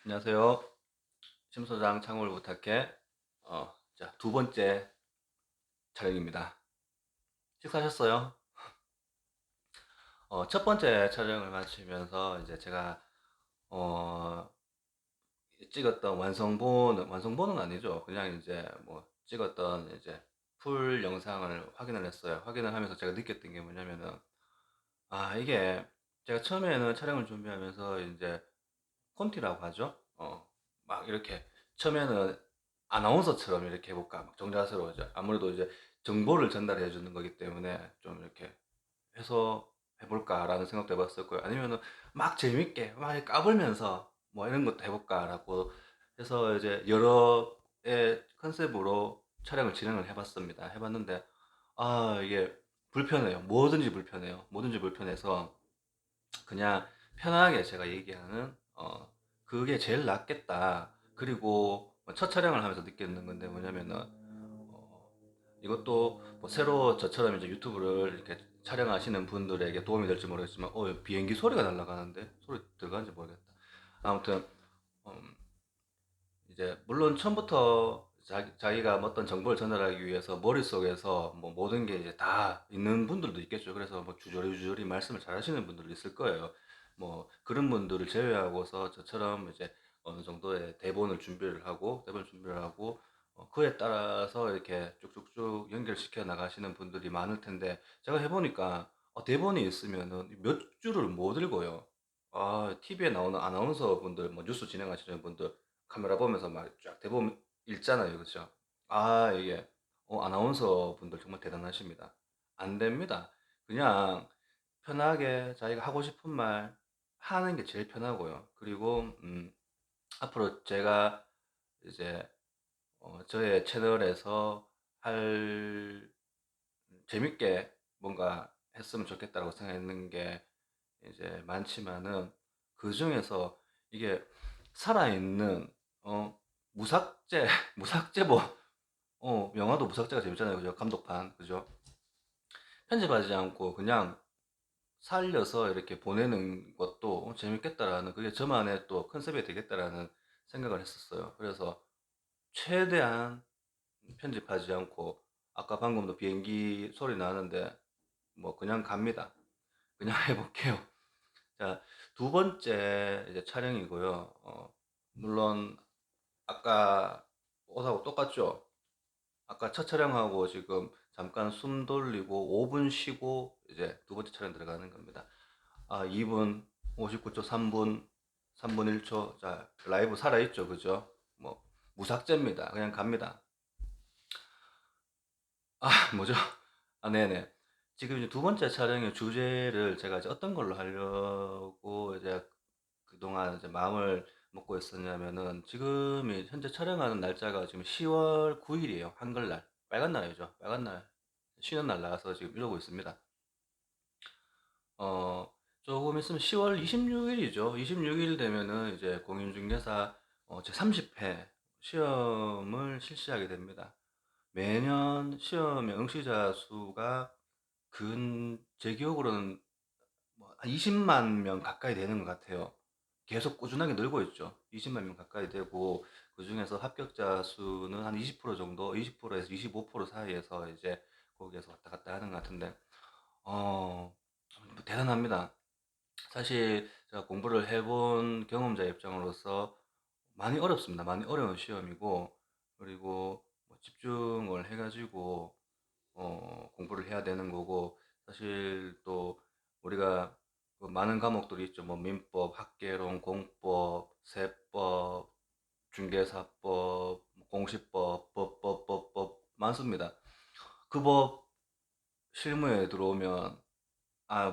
안녕하세요. 심소장 창업을 부탁해. 자, 두 번째 촬영입니다. 식사하셨어요? 첫 번째 촬영을 마치면서 이제 제가 어, 찍었던 완성본은 아니죠. 그냥 이제 뭐 찍었던 이제 풀 영상을 확인을 했어요. 확인을 하면서 제가 느꼈던 게 뭐냐면은, 이게 제가 처음에는 촬영을 준비하면서 이제 콘티라고 하죠. 막 이렇게 처음에는 아나운서처럼 이렇게 해볼까 막 정자세로워져. 아무래도 이제 정보를 전달해 주는 거기 때문에 좀 이렇게 해서 해볼까라는 생각도 해봤었고요. 아니면은 막 재밌게 막 까불면서 뭐 이런 것도 해볼까라고 해서 이제 여러 의 컨셉으로 촬영을 진행을 해봤습니다. 해봤는데 이게 불편해요. 뭐든지 불편해요. 뭐든지 불편해서 그냥 편하게 제가 얘기하는 그게 제일 낫겠다. 그리고 뭐첫 촬영을 하면서 느끼는 건데 뭐냐면은 이것도 뭐 새로 저처럼 이제 유튜브를 이렇게 촬영하시는 분들에게 도움이 될지 모르겠지만 비행기 소리가 날아가는데 소리 들어가는지 모르겠다. 아무튼 음, 이제 물론 처음부터 자기가 뭐 어떤 정보를 전달하기 위해서 머릿속에서 뭐 모든 게 이제 다 있는 분들도 있겠죠. 그래서 뭐 주저리 말씀을 잘 하시는 분들도 있을 거예요. 뭐 그런 분들을 제외하고서 저처럼 이제 어느 정도의 대본을 준비를 하고 그에 따라서 이렇게 쭉쭉쭉 연결시켜 나가시는 분들이 많을 텐데 제가 해보니까 대본이 있으면은 몇 줄을 못 읽어요. TV에 나오는 아나운서 분들, 뭐 뉴스 진행하시는 분들 카메라 보면서 막 쫙 대본 읽잖아요. 그렇죠? 이게 아나운서 분들 정말 대단하십니다. 안 됩니다. 그냥 편하게 자기가 하고 싶은 말 하는 게 제일 편하고요. 그리고 앞으로 제가 이제 저의 채널에서 할 재밌게 뭔가 했으면 좋겠다고 생각했는 게 이제 많지만은 그 중에서 이게 살아있는 무삭제 무삭제보 영화도 무삭제가 재밌잖아요. 그죠? 감독판. 그죠? 편집하지 않고 그냥 살려서 이렇게 보내는 것도 재밌겠다라는 그게 저만의 또 컨셉이 되겠다라는 생각을 했었어요. 그래서 최대한 편집하지 않고 아까 방금도 비행기 소리 나는데 뭐 그냥 갑니다. 그냥 해볼게요. 자, 두 번째 이제 촬영이고요. 물론 아까 옷하고 똑같죠? 아까 첫 촬영하고 지금 잠깐 숨 돌리고 5분 쉬고 이제 두 번째 촬영 들어가는 겁니다. 2분 59초 3분 1초. 자, 라이브 살아있죠? 그죠? 뭐, 무삭제입니다. 그냥 갑니다. 뭐죠? 네네. 지금 이제 두 번째 촬영의 주제를 제가 이제 어떤 걸로 하려고 이제 그동안 이제 마음을 먹고 있었냐면은 지금이 현재 촬영하는 날짜가 지금 10월 9일이에요. 한글날. 빨간 날이죠. 빨간 날. 쉬는 날 나와서 지금 이러고 있습니다. 어, 조금 있으면 10월 26일이죠. 26일 되면은 이제 공인중개사 제 30회 시험을 실시하게 됩니다. 매년 시험의 응시자 수가 제 기억으로는 뭐한 20만 명 가까이 되는 것 같아요. 계속 꾸준하게 늘고 있죠. 20만 명 가까이 되고 그 중에서 합격자 수는 한 20% 정도, 20%에서 25% 사이에서 이제 거기에서 왔다 갔다 하는 것 같은데 어, 대단합니다. 사실 제가 공부를 해본 경험자 입장으로서 많이 어렵습니다. 많이 어려운 시험이고 그리고 뭐 집중을 해가지고 공부를 해야 되는 거고 사실 또 우리가 그 많은 과목들이 있죠. 뭐 민법, 학개론, 공법, 세법, 중개사법, 뭐 공시법, 법 많습니다. 그 법 실무에 들어오면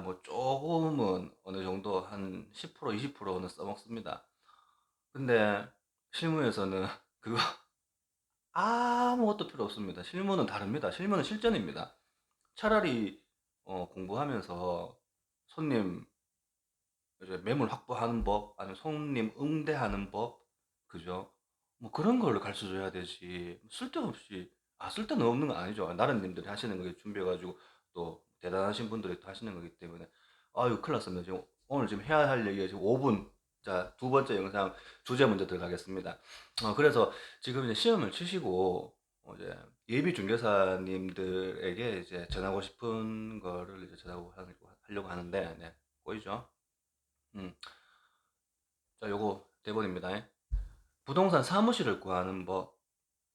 뭐 조금은 어느 정도 한 10%, 20%는 써먹습니다. 근데 실무에서는 그거 아무것도 필요 없습니다. 실무는 다릅니다. 실무는 실전입니다. 차라리 공부하면서 손님 이제 매물 확보하는 법, 아니면 손님 응대하는 법, 그죠? 뭐 그런 걸로 가르쳐 줘야 되지. 쓸데없이, 쓸데는 없는 거 아니죠. 나름님들이 하시는 거에 준비해가지고 또 대단하신 분들이 또 하시는 거기 때문에. 아유, 큰일 났습니다. 지금 오늘 지금 해야 할 얘기가 지금 5분. 자, 두 번째 영상 주제 먼저 들어가겠습니다. 그래서 지금 이제 시험을 치시고 이제 예비 중개사님들에게 이제 전하고 싶은 거를 이제 하려고 하는데, 네, 보이죠? 음, 자, 요거 대본입니다. 부동산 사무실을 구하는 법.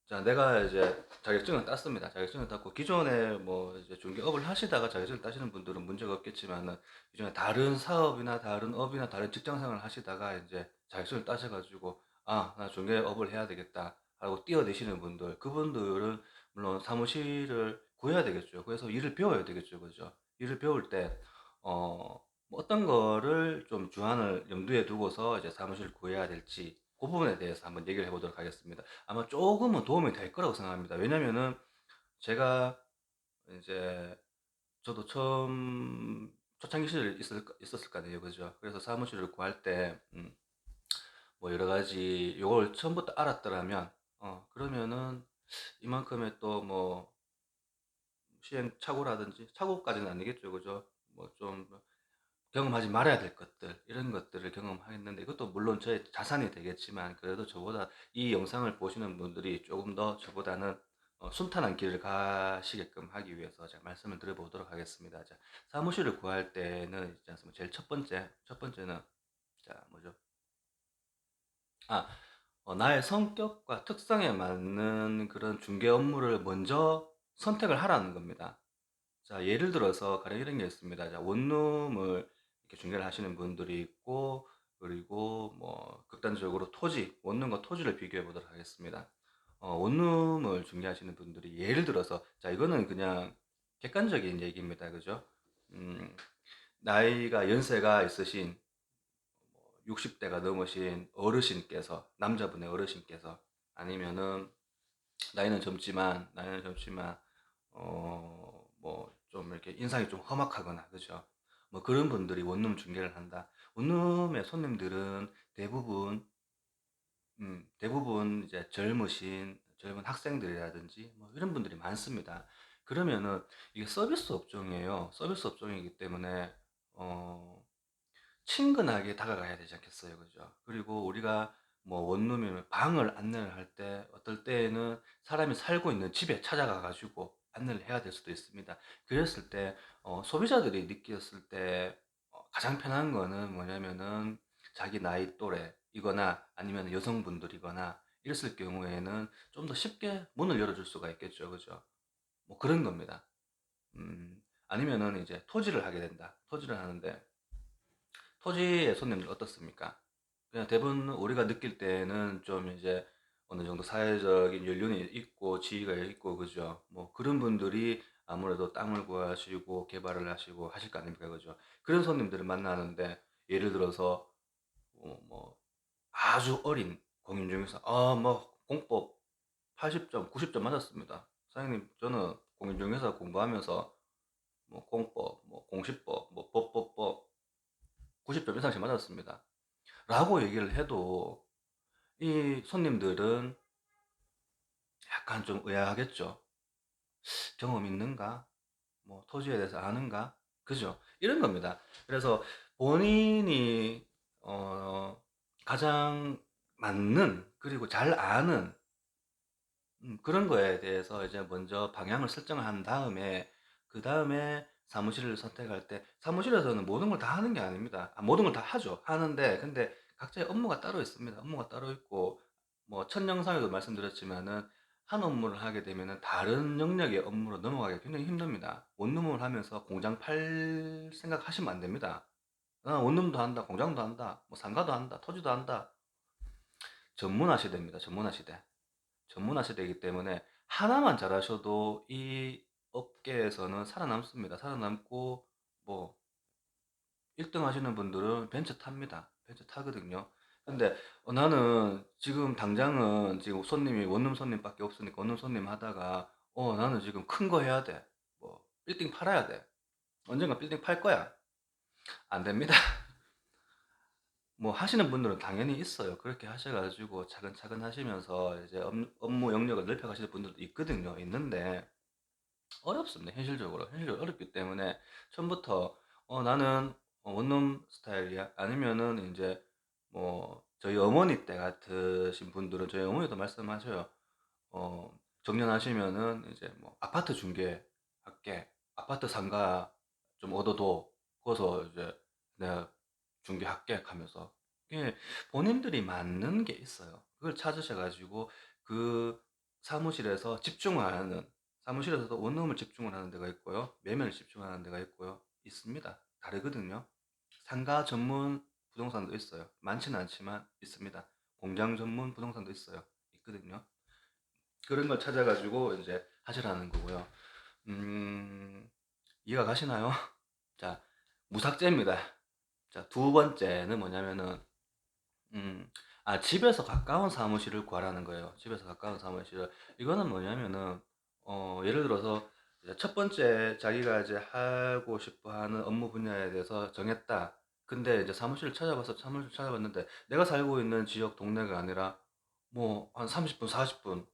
자, 내가 이제 자격증을 땄습니다. 자격증을 땄고, 기존에 뭐 이제 중개업을 하시다가 자격증을 따시는 분들은 문제가 없겠지만은, 기존에 다른 사업이나 다른 업이나 다른 직장 생활을 하시다가 이제 자격증을 따셔가지고, 아, 나 중개업을 해야 되겠다 하고 뛰어드시는 분들, 그분들은 물론 사무실을 구해야 되겠죠. 그래서 일을 배워야 되겠죠. 그죠? 일을 배울 때, 뭐 어떤 거를 좀 주안을 염두에 두고서 이제 사무실을 구해야 될지, 그 부분에 대해서 한번 얘기를 해보도록 하겠습니다. 아마 조금은 도움이 될 거라고 생각합니다. 왜냐면은 제가 이제 저도 처음 초창기 시절에 있었을 거 아니에요. 그죠? 그래서 사무실을 구할 때, 뭐 여러 가지 요걸 처음부터 알았더라면, 그러면은 이만큼의 또 뭐 시행착오라든지, 착오까지는 아니겠죠. 그죠? 뭐 좀 경험하지 말아야 될 것들, 이런 것들을 경험하겠는데, 이것도 물론 저의 자산이 되겠지만, 그래도 저보다 이 영상을 보시는 분들이 조금 더 저보다는 순탄한 길을 가시게끔 하기 위해서 제가 말씀을 드려보도록 하겠습니다. 자, 사무실을 구할 때는 있지 않습니까? 제일 첫 번째는, 자, 뭐죠? 아, 나의 성격과 특성에 맞는 그런 중개 업무를 먼저 선택을 하라는 겁니다. 자, 예를 들어서 가령 이런 게 있습니다. 자, 원룸을 이렇게 중개를 하시는 분들이 있고, 그리고 뭐 극단적으로 원룸과 토지를 비교해 보도록 하겠습니다. 원룸을 중개하시는 분들이 예를 들어서, 자, 이거는 그냥 객관적인 얘기입니다. 그죠? 음, 나이가 연세가 있으신 60대가 넘으신 어르신께서, 남자분의 어르신께서, 아니면은 나이는 젊지만 뭐 좀 이렇게 인상이 좀 험악하거나, 그죠? 뭐 그런 분들이 원룸 중개를 한다. 원룸의 손님들은 대부분 이제 젊은 학생들이라든지 뭐 이런 분들이 많습니다. 그러면은 이게 서비스 업종이에요. 서비스 업종이기 때문에 어 친근하게 다가가야 되지 않겠어요. 그죠? 그리고 우리가 뭐 원룸이면 방을 안내를 할 때 어떨 때에는 사람이 살고 있는 집에 찾아가 가지고 안내를 해야 될 수도 있습니다. 그랬을 때 소비자들이 느꼈을 때 가장 편한 거는 뭐냐면은 자기 나이 또래이거나 아니면 여성분들이거나 이랬을 경우에는 좀 더 쉽게 문을 열어줄 수가 있겠죠. 그죠? 뭐 그런 겁니다. 아니면은 이제 토지를 하게 된다. 토지를 하는데 토지의 손님들 어떻습니까? 그냥 대부분 우리가 느낄 때는 좀 이제 어느 정도 사회적인 연륜이 있고 지위가 있고, 그죠? 뭐 그런 분들이 아무래도 땅을 구하시고 개발을 하시고 하실 거 아닙니까? 그죠? 그런 손님들을 만나는데, 예를 들어서 뭐 아주 어린 공인중개사, 뭐 공법 80점, 90점 맞았습니다. 사장님, 저는 공인중개사 공부하면서 뭐 공법, 뭐 공시법, 뭐 법법법 90점 이상씩 맞았습니다. 라고 얘기를 해도 이 손님들은 약간 좀 의아하겠죠. 경험 있는가? 뭐 토지에 대해서 아는가? 그죠? 이런 겁니다. 그래서 본인이 가장 맞는, 그리고 잘 아는 그런 거에 대해서 이제 먼저 방향을 설정을 한 다음에, 그 다음에 사무실을 선택할 때, 사무실에서는 모든 걸 다 하는 게 아닙니다. 모든 걸 다 하죠. 하는데, 근데 각자의 업무가 따로 있습니다. 업무가 따로 있고, 뭐, 첫 영상에도 말씀드렸지만은, 한 업무를 하게 되면은 다른 영역의 업무로 넘어가기가 굉장히 힘듭니다. 원룸을 하면서 공장 팔 생각 하시면 안 됩니다. 원룸도 한다, 공장도 한다, 뭐 상가도 한다, 토지도 한다. 전문화 시대입니다. 전문화 시대. 전문화 시대이기 때문에 하나만 잘하셔도 이 업계에서는 살아남습니다. 살아남고 뭐 1등 하시는 분들은 벤츠 탑니다. 벤츠 타거든요. 근데 나는 지금 당장은 지금 원룸 손님밖에 없으니까 원룸 손님 하다가 나는 지금 큰 거 해야 돼. 뭐 빌딩 팔아야 돼. 언젠가 빌딩 팔 거야. 안 됩니다. 뭐 하시는 분들은 당연히 있어요. 그렇게 하셔가지고 차근차근 하시면서 이제 업무 영역을 넓혀가시는 분들도 있거든요. 있는데 어렵습니다. 현실적으로 어렵기 때문에 처음부터 나는 원룸 스타일이야. 아니면은 이제 저희 어머니 때 같으신 분들은 저희 어머니도 말씀하셔요. 정년하시면은 이제 뭐 아파트 중개할게. 아파트 상가 좀 얻어도 거기서 이제 내가 중개할게 하면서 이게 본인들이 맞는 게 있어요. 그걸 찾으셔가지고 그 사무실에서 집중하는 사무실에서도 원룸을 집중을 하는 데가 있고요. 매매를 집중하는 데가 있고요. 있습니다. 다르거든요. 상가 전문 부동산도 있어요. 많지는 않지만 있습니다. 공장 전문 부동산도 있어요. 있거든요. 그런 걸 찾아가지고 이제 하시라는 거고요. 음, 이해가 가시나요? 자, 무삭제입니다. 자, 두 번째는 뭐냐면은, 집에서 가까운 사무실을 구하라는 거예요. 집에서 가까운 사무실을. 이거는 뭐냐면은, 예를 들어서, 이제 첫 번째 자기가 이제 하고 싶어 하는 업무 분야에 대해서 정했다. 근데 이제 사무실 찾아봤는데, 내가 살고 있는 지역 동네가 아니라, 뭐, 한 30분, 40분,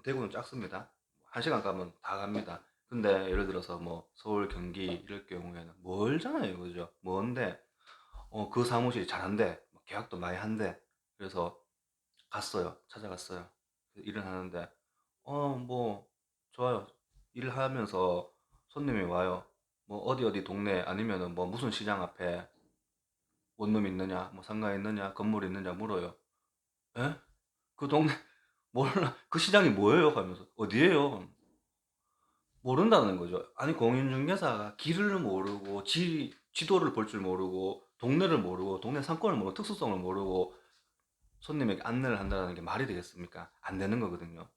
대구는 작습니다. 1시간 가면 다 갑니다. 근데 예를 들어서 뭐 서울, 경기 이럴 경우에는 멀잖아요. 그죠? 먼데 그 사무실이 잘한대. 계약도 많이 한대. 그래서 갔어요. 찾아갔어요. 일을 하는데 뭐 좋아요. 일을 하면서 손님이 와요. 뭐 어디 어디 동네 아니면은 뭐 무슨 시장 앞에 원룸 있느냐, 뭐 상가 있느냐, 건물 있느냐 물어요. 에? 그 동네 몰라. 그 시장이 뭐예요? 하면서 어디예요? 모른다는 거죠. 아니, 공인중개사가 길을 모르고, 지도를 볼 줄 모르고, 동네를 모르고, 동네 상권을 모르고, 특수성을 모르고, 손님에게 안내를 한다는 게 말이 되겠습니까? 안 되는 거거든요.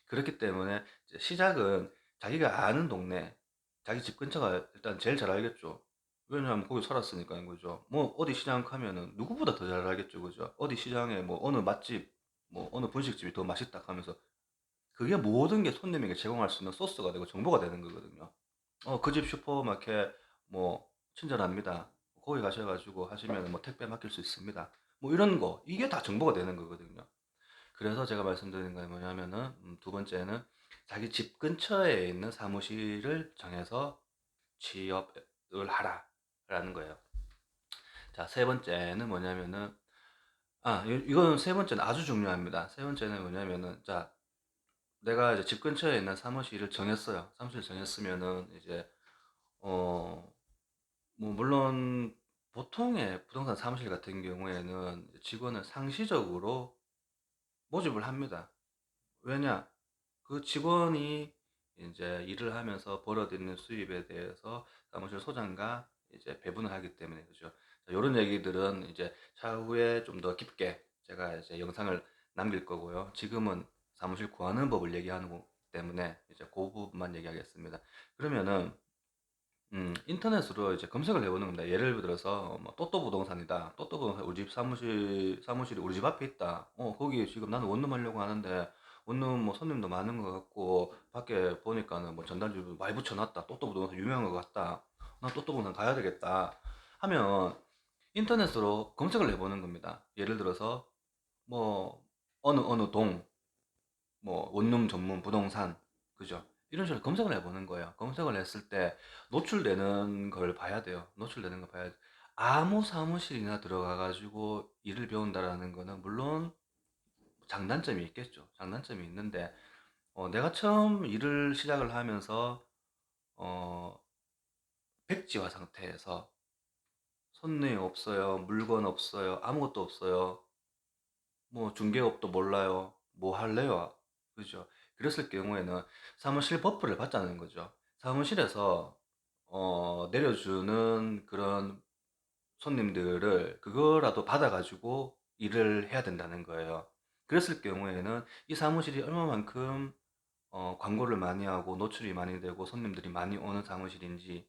그렇기 때문에 이제 시작은 자기가 아는 동네, 자기 집 근처가 일단 제일 잘 알겠죠. 왜냐하면 거기 살았으니까요, 그죠? 뭐, 어디 시장 가면은 누구보다 더 잘 알겠죠, 그죠? 어디 시장에 뭐, 어느 맛집, 뭐, 어느 분식집이 더 맛있다 하면서 그게 모든 게 손님에게 제공할 수 있는 소스가 되고 정보가 되는 거거든요. 그 집 슈퍼마켓 뭐 친절합니다. 거기 가셔가지고 하시면 뭐 택배 맡길 수 있습니다. 뭐 이런 거 이게 다 정보가 되는 거거든요. 그래서 제가 말씀드리는 건 뭐냐면은 두 번째는 자기 집 근처에 있는 사무실을 정해서 취업을 하라라는 거예요. 자, 세 번째는 뭐냐면은 이거는 세 번째는 아주 중요합니다. 세 번째는 뭐냐면은 자, 내가 이제 집 근처에 있는 사무실을 정했어요. 사무실 정했으면은 이제 어 뭐 물론 보통의 부동산 사무실 같은 경우에는 직원을 상시적으로 모집을 합니다. 왜냐? 그 직원이 이제 일을 하면서 벌어들이는 수입에 대해서 사무실 소장과 이제 배분을 하기 때문에 그죠. 이런 얘기들은 이제 차후에 좀 더 깊게 제가 이제 영상을 남길 거고요. 지금은 사무실 구하는 법을 얘기하는 거 때문에 이제 그 부분만 얘기하겠습니다. 그러면은 인터넷으로 이제 검색을 해보는 겁니다. 예를 들어서 뭐 또또 부동산이다. 또또 부동산 우리 집 사무실이 우리 집 앞에 있다. 거기 지금 나는 원룸 하려고 하는데 원룸 뭐 손님도 많은 것 같고 밖에 보니까는 뭐 전단지도 많이 붙여놨다. 또또 부동산 유명한 것 같다. 나 또또 부동산 가야 되겠다. 하면 인터넷으로 검색을 해보는 겁니다. 예를 들어서 뭐 어느 동 뭐 원룸 전문 부동산 그죠? 이런 식으로 검색을 해보는 거예요. 검색을 했을 때 노출되는 걸 봐야 돼요. 노출되는 걸 봐야 돼. 아무 사무실이나 들어가 가지고 일을 배운다라는 거는 물론 장단점이 있겠죠. 장단점이 있는데 내가 처음 일을 시작을 하면서 어, 백지화 상태에서 손님 없어요, 물건 없어요, 아무것도 없어요. 뭐 중개업도 몰라요. 뭐 할래요? 그죠? 그랬을 경우에는 사무실 버프를 받자는 거죠. 사무실에서 내려주는 그런 손님들을 그거라도 받아가지고 일을 해야 된다는 거예요. 그랬을 경우에는 이 사무실이 얼마만큼 광고를 많이 하고 노출이 많이 되고 손님들이 많이 오는 사무실인지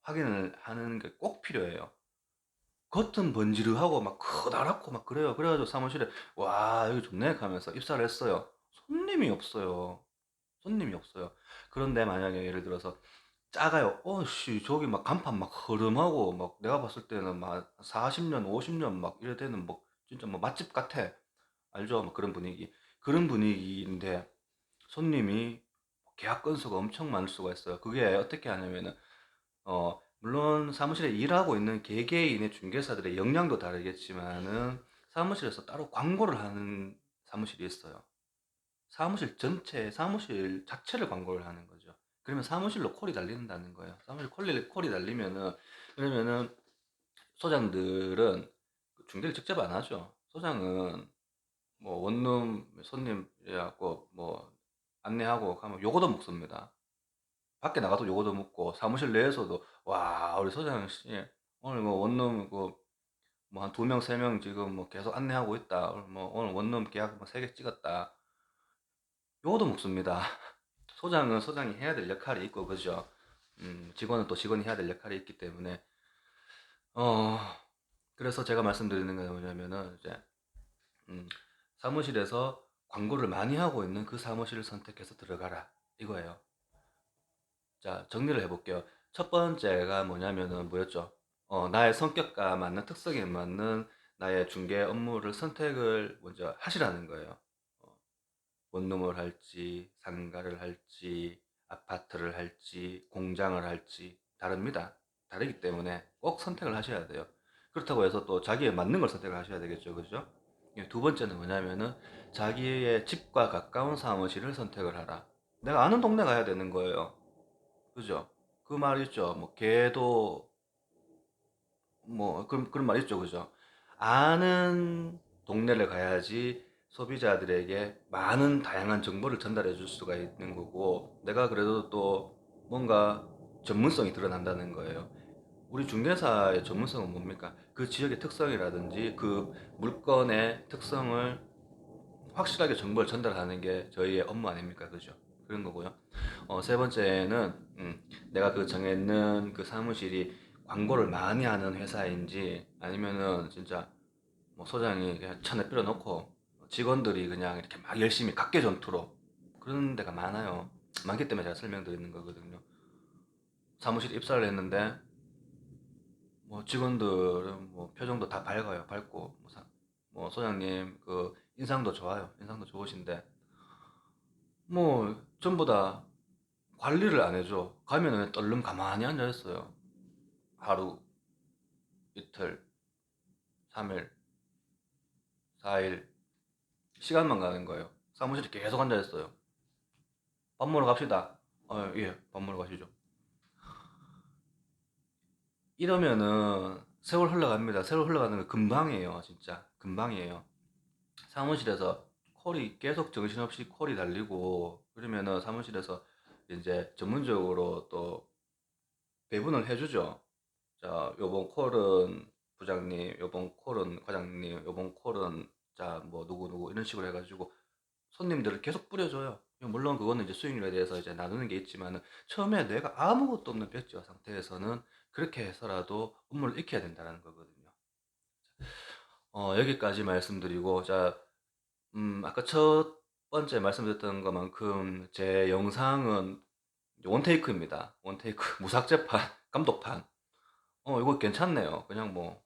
확인을 하는 게 꼭 필요해요. 겉은 번지르하고 막 커다랗고 막 그래요. 그래가지고 사무실에 와 여기 좋네 하면서 입사를 했어요. 손님이 없어요. 손님이 없어요. 그런데 만약에 예를 들어서 작아요. 어씨 저기 막 간판 막 허름하고 막 내가 봤을 때는 막 40년, 50년 막 이래 되는 뭐 진짜 뭐 맛집 같아. 알죠? 뭐 그런 분위기. 그런 분위기인데 손님이 계약 건수가 엄청 많을 수가 있어요. 그게 어떻게 하냐면은 물론 사무실에 일하고 있는 개개인의 중개사들의 역량도 다르겠지만은 사무실에서 따로 광고를 하는 사무실이 있어요. 사무실 전체, 사무실 자체를 광고를 하는 거죠. 그러면 사무실로 콜이 달린다는 거예요. 사무실 콜이 달리면은, 그러면은 소장들은 그 중개를 직접 안 하죠. 소장은 뭐 원룸 손님 해갖고 뭐 안내하고 가면 요거도 먹습니다. 밖에 나가도 요거도 먹고 사무실 내에서도 와 우리 소장 씨 오늘 뭐 원룸 그 뭐 한 두 명 세 명 지금 뭐 계속 안내하고 있다. 오늘 뭐 오늘 원룸 계약 뭐 세 개 찍었다. 요거도 먹습니다. 소장은 소장이 해야 될 역할이 있고 그죠. 직원은 또 직원이 해야 될 역할이 있기 때문에 어 그래서 제가 말씀드리는 건 뭐냐면은 이제 음, 사무실에서 광고를 많이 하고 있는 그 사무실을 선택해서 들어가라 이거예요. 자, 정리를 해볼게요. 첫 번째가 뭐냐면은 뭐였죠? 나의 성격과 맞는 특성에 맞는 나의 중개 업무를 선택을 먼저 하시라는 거예요. 어, 원룸을 할지, 상가를 할지, 아파트를 할지, 공장을 할지 다릅니다. 다르기 때문에 꼭 선택을 하셔야 돼요. 그렇다고 해서 또 자기에 맞는 걸 선택을 하셔야 되겠죠, 그죠? 두 번째는 뭐냐면은 자기의 집과 가까운 사무실을 선택을 하라. 내가 아는 동네 가야 되는 거예요. 그죠? 그 말 있죠. 뭐 개도 뭐 그런 말 있죠. 그죠? 아는 동네를 가야지 소비자들에게 많은 다양한 정보를 전달해 줄 수가 있는 거고 내가 그래도 또 뭔가 전문성이 드러난다는 거예요. 우리 중개사의 전문성은 뭡니까? 그 지역의 특성이라든지 그 물건의 특성을 확실하게 정보를 전달하는 게 저희의 업무 아닙니까? 그죠? 그런 거고요. 세 번째는 내가 그 정했는 그 사무실이 광고를 많이 하는 회사인지 아니면은 진짜 뭐 소장이 그냥 천에 뿌려놓고 직원들이 그냥 이렇게 막 열심히 각계 전투로 그런 데가 많아요. 많기 때문에 제가 설명드리는 거거든요. 사무실 입사를 했는데 뭐 직원들은 뭐 표정도 다 밝아요. 밝고 뭐 소장님 그 인상도 좋아요. 인상도 좋으신데 뭐 전부 다 관리를 안 해줘. 가면은 떨름 가만히 앉아 있어요. 하루, 이틀, 3일, 4일 시간만 가는 거예요. 사무실에 계속 앉아 있어요. 밥 먹으러 갑시다. 예, 밥 먹으러 가시죠. 이러면은 세월 흘러갑니다. 세월 흘러가는 거 금방이에요, 진짜. 금방이에요. 사무실에서 콜이 계속 정신없이 콜이 달리고 그러면은 사무실에서 이제 전문적으로 또 배분을 해주죠. 자, 요번 콜은 부장님, 요번 콜은 과장님, 요번 콜은 자, 뭐 누구 이런 식으로 해가지고 손님들을 계속 뿌려줘요. 물론 그거는 이제 수익률에 대해서 이제 나누는 게 있지만은 처음에 내가 아무것도 없는 백지화 상태에서는 그렇게 해서라도 업무를 익혀야 된다는 거거든요. 여기까지 말씀드리고 자, 아까 첫 번째 말씀드렸던 것만큼 제 영상은 원테이크입니다. 원테이크 무삭제판, 감독판. 이거 괜찮네요. 그냥 뭐,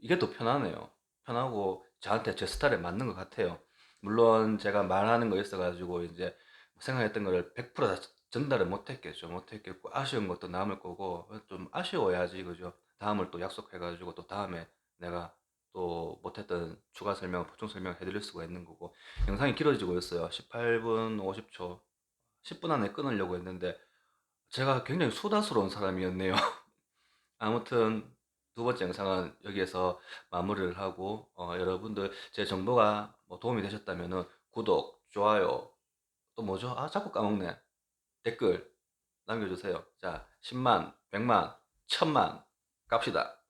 이게 더 편하네요. 편하고, 저한테 제 스타일에 맞는 것 같아요. 물론 제가 말하는 거 있어가지고, 이제 생각했던 거를 100% 다 전달을 못했겠죠. 못했겠고, 아쉬운 것도 남을 거고, 좀 아쉬워야지, 그죠? 다음을 또 약속해가지고, 또 다음에 내가 또 못했던 추가 설명, 보충 설명 해드릴 수가 있는 거고, 영상이 길어지고 있어요. 18분 50초. 10분 안에 끊으려고 했는데, 제가 굉장히 수다스러운 사람이었네요. 아무튼 두 번째 영상은 여기에서 마무리를 하고 여러분들 제 정보가 뭐 도움이 되셨다면은 구독, 좋아요, 또 뭐죠? 아 자꾸 까먹네. 댓글 남겨주세요. 자 10만, 100만, 1000만 갑시다.